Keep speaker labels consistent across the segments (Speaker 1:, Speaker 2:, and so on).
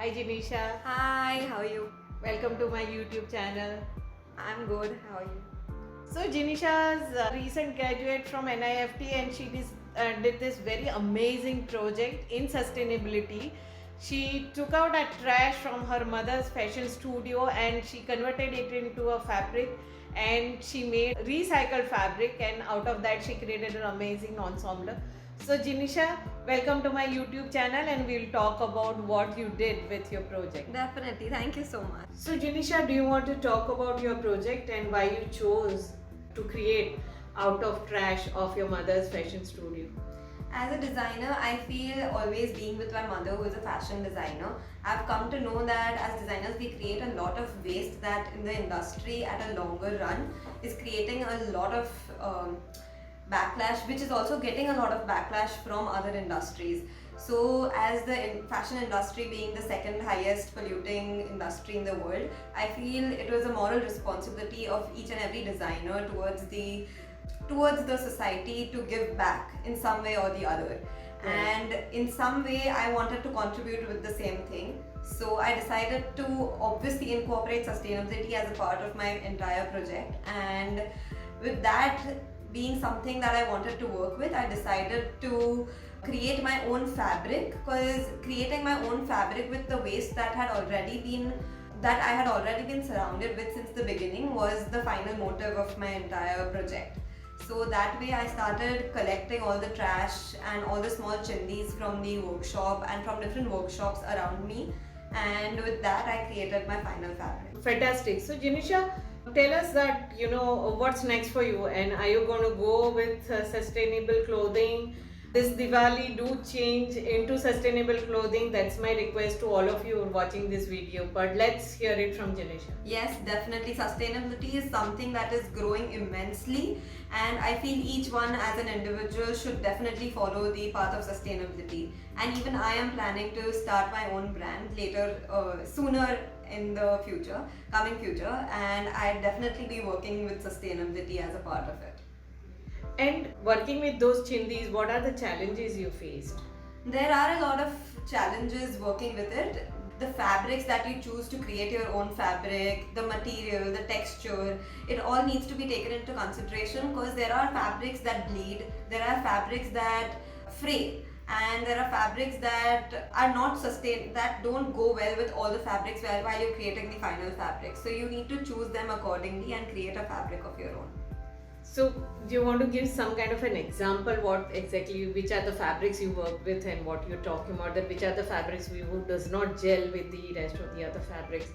Speaker 1: Hi Janisha,
Speaker 2: Hi, how are you?
Speaker 1: welcome to my YouTube channel.
Speaker 2: I'm good. How are you?
Speaker 1: So Janisha's a recent graduate from NIFT and she did this very amazing project in sustainability. She took out a trash from her mother's fashion studio and she converted it into a fabric and she made recycled fabric and out of that she created an amazing ensemble. So Janisha, welcome to my YouTube channel and we'll talk about what you did with your project.
Speaker 2: Definitely. Thank you so much.
Speaker 1: So Janisha, do you want to talk about your project and why you chose to create out of trash of your mother's fashion studio?
Speaker 2: As a designer, I feel always being with my mother, who is a fashion designer, I've come to know that as designers, we create a lot of waste that in the industry at a longer run is creating a lot of backlash, which is also getting a lot of backlash from other industries. So, as the fashion industry being the second highest polluting industry in the world, I feel it was a moral responsibility of each and every designer towards the society to give back in some way or the other.
Speaker 1: Right.
Speaker 2: And in some way, I wanted to contribute with the same thing. So I decided to obviously incorporate sustainability as a part of my entire project. And with that being something that I wanted to work with, I decided to create my own fabric, because creating my own fabric with the waste that I had already been surrounded with since the beginning was the final motive of my entire project. So that way I started collecting all the trash and all the small chindis from the workshop and from different workshops around me, and with that I created my final fabric.
Speaker 1: Fantastic. So Janisha, tell us that what's next for you and are you going to go with sustainable clothing? This Diwali do change into sustainable clothing. That's my request to all of you watching this video. But let's hear it from Janisha.
Speaker 2: Yes, definitely. Sustainability is something that is growing immensely, and I feel each one as an individual should definitely follow the path of sustainability. And even I am planning to start my own brand later, sooner in the coming future, and I'd definitely be working with sustainability as a part of it.
Speaker 1: And working with those chindis, what are the challenges you faced?
Speaker 2: There are a lot of challenges working with it. The fabrics that you choose to create your own fabric, the material, the texture, it all needs to be taken into consideration, because there are fabrics that bleed, there are fabrics that fray, and there are fabrics that are not sustained, that don't go well with all the fabrics while you're creating the final fabric. So you need to choose them accordingly and create a fabric of your own.
Speaker 1: So, do you want to give some kind of an example? Which are the fabrics you work with, and what you're talking about? That which are the fabrics who does not gel with the rest of the other fabrics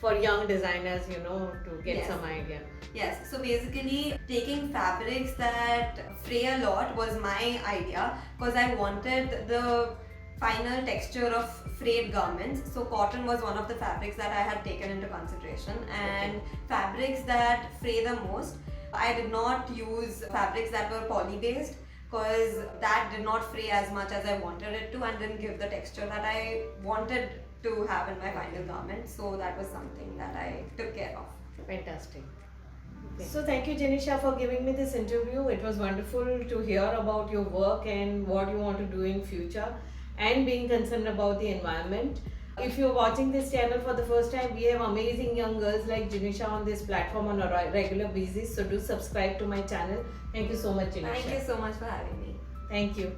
Speaker 1: for young designers, to get
Speaker 2: Yes.
Speaker 1: some idea.
Speaker 2: Yes, so basically taking fabrics that fray a lot was my idea, because I wanted the final texture of frayed garments. So cotton was one of the fabrics that I had taken into consideration, and fabrics that fray the most, I did not use fabrics that were poly based, because that did not fray as much as I wanted it to and didn't give the texture that I wanted to have in my final garment. So that was something that I took care of.
Speaker 1: Fantastic. Okay. So thank you, Janisha, for giving me this interview. It was wonderful to hear about your work and what you want to do in future, and being concerned about the environment. If you're watching this channel for the first time, we have amazing young girls like Janisha on this platform on a regular basis. So do subscribe to my channel. Thank you so much, Janisha.
Speaker 2: Thank you so much for having me.
Speaker 1: Thank you.